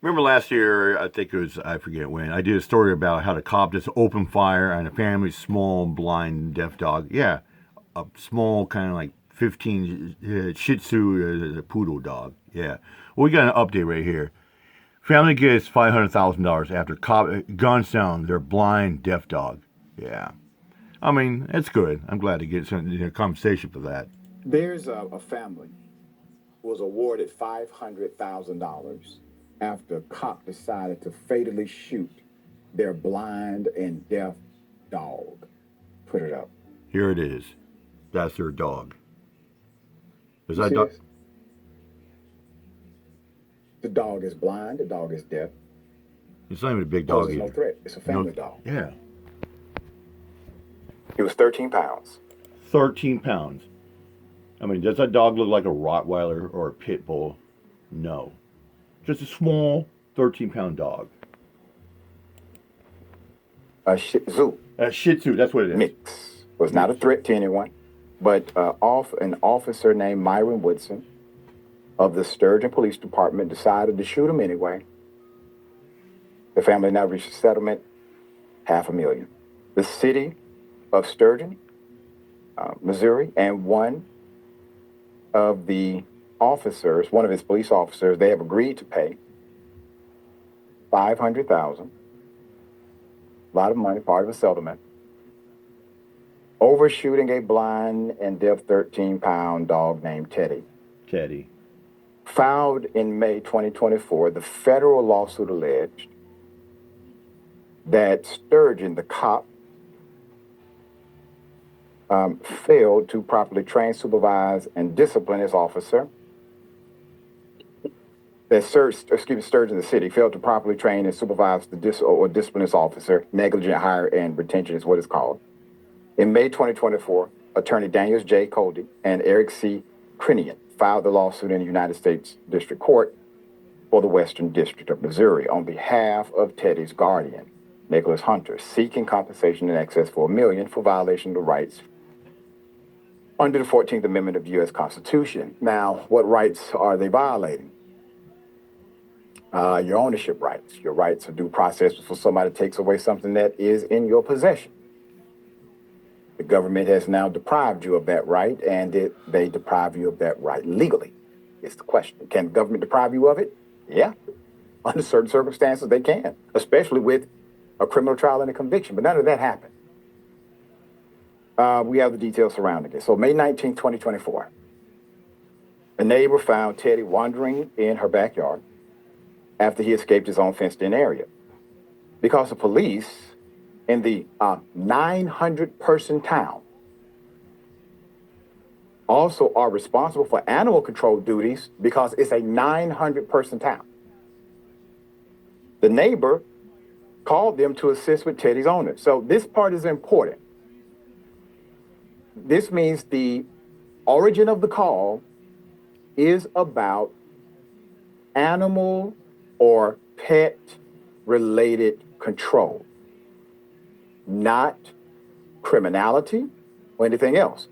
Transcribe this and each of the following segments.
Remember last year, I think it was, I forget when, I did a story about how the cop just opened fire on a family's small, blind, deaf dog. Yeah, a small, kind of like 15 Shih Tzu poodle dog. Yeah. Well, we got an update right here. Family gets $500,000 after cop guns down their blind, deaf dog. Yeah. I mean, it's good. I'm glad to get some compensation for that. There's a family who was awarded $500,000 after a cop decided to fatally shoot their blind and deaf dog. Put it up. Here it is. That's their dog. Is You that see dog? this? The dog is blind, the dog is deaf, It's not even a big dog poses no either. threat. It's a family dog. Yeah. It was 13 pounds. 13 pounds. I mean, does that dog look like a Rottweiler or a pit bull? No. Just a small 13-pound dog. A Shih Tzu A Shih Tzu, that's what it is. mix. Was not a threat to anyone, but an officer named Myron Woodson of the Sturgeon Police Department decided to shoot him anyway. The family now reached a settlement, $500,000. The city of Sturgeon, Missouri, and one of the officers, one of his police officers, they have agreed to pay $500,000. A lot of money, part of a settlement, over shooting a blind and deaf 13-pound dog named Teddy. Teddy. Filed in May 2024, the federal lawsuit alleged that Sturgeon, the cop, failed to properly train, supervise, and discipline his officer. That Sturgeon, the city, failed to properly train and supervise or discipline his officer. Negligent hire and retention is what it's called. In May 2024, attorney Daniels J. Coldy and Eric C. Crinian filed the lawsuit in the United States District Court for the Western District of Missouri on behalf of Teddy's guardian, Nicholas Hunter, seeking compensation in excess for $1 million for violation of the rights under the 14th Amendment of the U.S. Constitution. Now, what rights are they violating? Your ownership rights, your rights of due process before somebody takes away something that is in your possession. The government has now deprived you of that right, and they deprive you of that right legally. It's the question. Can the government deprive you of it? Yeah. Under certain circumstances, they can, especially with a criminal trial and a conviction. But none of that happened. We have the details surrounding it. So May 19, 2024, a neighbor found Teddy wandering in her backyard after he escaped his own fenced-in area. Because the police in the 900-person town also are responsible for animal control duties because it's a 900-person town. The neighbor called them to assist with Teddy's owner. So this part is important. This means the origin of the call is about animal or pet-related control, not criminality or anything else.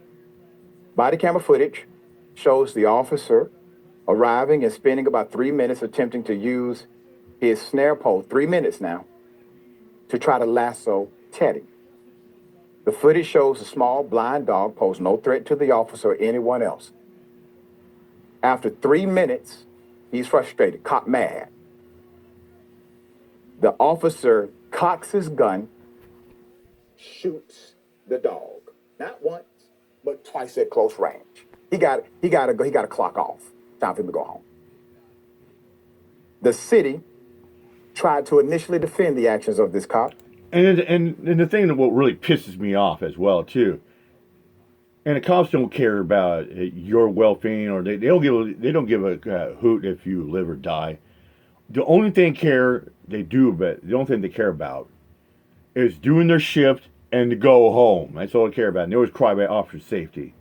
Body camera footage shows the officer arriving and spending about 3 minutes attempting to use his snare pole, 3 minutes now, to try to lasso Teddy. The footage shows a small blind dog pose no threat to the officer or anyone else. After 3 minutes, he's frustrated, caught mad. The officer cocks his gun, shoots the dog, not once, but twice at close range. He got to clock off. Time for him to go home. The city tried to initially defend the actions of this cop. And the thing that what really pisses me off as well too, and the cops don't care about your well-being, or they don't give a hoot if you live or die. The only thing the only thing they care about is doing their shift and to go home. That's all they care about. And they always cry about officer safety.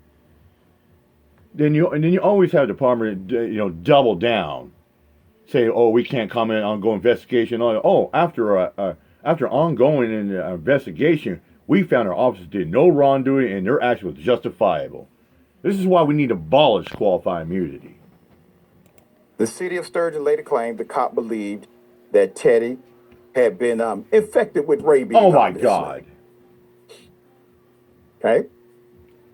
Then you always have the department double down, say, oh, we can't comment on ongoing investigation. Oh, after ongoing investigation, we found our officers did no wrongdoing and their action was justifiable. This is why we need to abolish qualified immunity. The city of Sturgeon later claimed the cop believed that Teddy had been infected with rabies. Oh my obviously. God. Okay?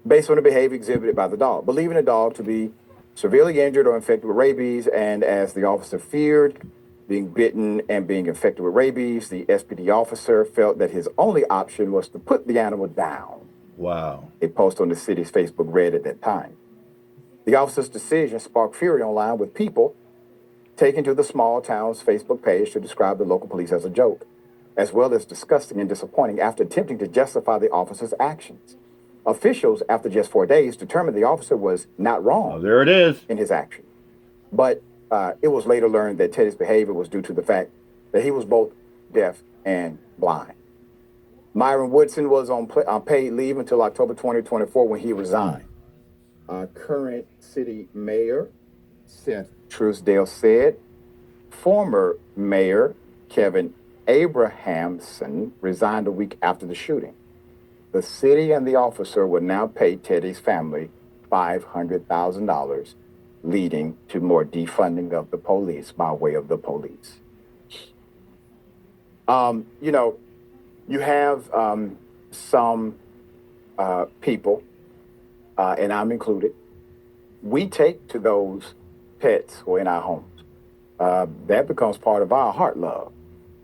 Based on the behavior exhibited by the dog, believing the dog to be severely injured or infected with rabies, and as the officer feared being bitten and being infected with rabies, the SPD officer felt that his only option was to put the animal down. Wow. A post on the city's Facebook read at that time. The officer's decision sparked fury online, with people taking to the small town's Facebook page to describe the local police as a joke, as well as disgusting and disappointing after attempting to justify the officer's actions. Officials, after just 4 days, determined the officer was not wrong Oh, there it is. in his action. But it was later learned that Teddy's behavior was due to the fact that he was both deaf and blind. Myron Woodson was on paid leave until October 2024 when he resigned. Current city mayor Seth Truesdale said former mayor Kevin Abrahamson resigned a week after the shooting. The city and the officer would now pay Teddy's family $500,000, leading to more defunding of the police by way of the police. You know, you have some people, and I'm included, we take to those pets who are in our homes. That becomes part of our heart love.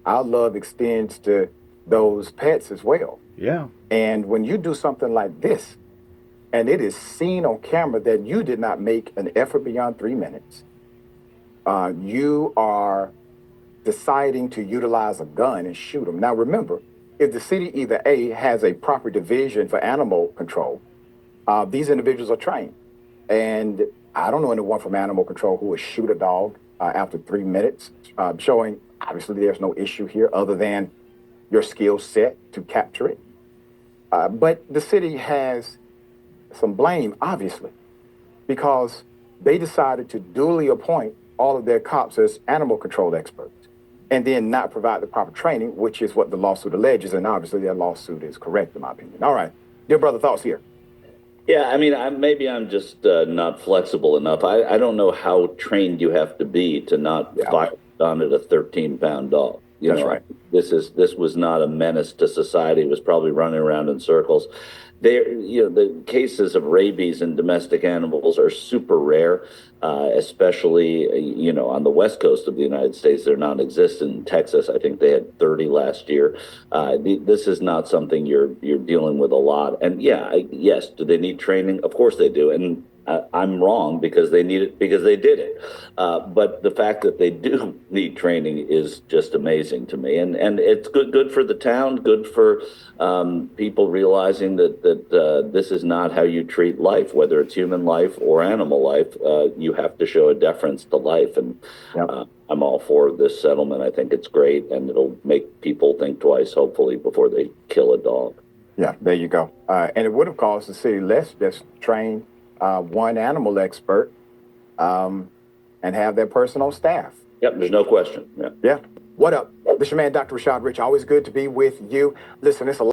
Our love extends to those pets as well. Yeah. And when you do something like this, and it is seen on camera that you did not make an effort beyond 3 minutes, you are deciding to utilize a gun and shoot them. Now, remember, if the city either A, has a proper division for animal control, these individuals are trained. And I don't know anyone from animal control who would shoot a dog after 3 minutes, showing obviously there's no issue here other than your skill set to capture it. But the city has some blame, obviously, because they decided to duly appoint all of their cops as animal control experts and then not provide the proper training, which is what the lawsuit alleges. And obviously their lawsuit is correct, in my opinion. All right. Dear brother, thoughts here? Yeah, I mean, maybe I'm just not flexible enough. I don't know how trained you have to be to not fire on at a 13-pound dog. That's right. This was not a menace to society. It was probably running around in circles. The cases of rabies in domestic animals are super rare, especially, on the west coast of the United States. They're non-existent. In Texas, I think they had 30 last year. This is not something you're dealing with a lot. And yes, do they need training? Of course they do. And I'm wrong because they need it because they did it. But the fact that they do need training is just amazing to me. And it's good for the town, good for people realizing that this is not how you treat life, whether it's human life or animal life. You have to show a deference to life. And I'm all for this settlement. I think it's great, and it'll make people think twice, hopefully, before they kill a dog. Yeah, there you go. And it would have cost the city less just train one animal expert and have that person on staff. Yep, there's no question. Yeah. What up? This is your man, Dr. Rashad Rich. Always good to be with you. Listen, it's a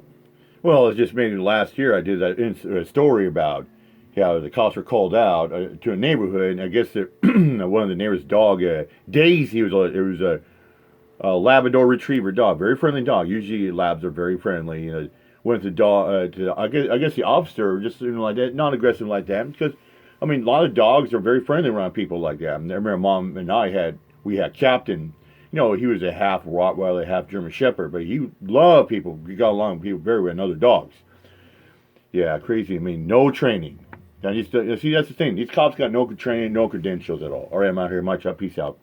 Well, it's just maybe last year I did that story about how the cops were called out to a neighborhood, and I guess that one of the neighbor's dog, Daisy, it was a Labrador Retriever dog, very friendly dog. Usually labs are very friendly. Went to dog I guess the officer just like that, not aggressive like that, because I mean a lot of dogs are very friendly around people like that. And I remember Mom and we had Captain. He was a half Rottweiler, half German Shepherd, but he loved people. He got along with people very well and other dogs. Yeah, crazy. I mean, no training. Now, see, that's the thing. These cops got no training, no credentials at all. All right, I'm out here. Much up. Peace out.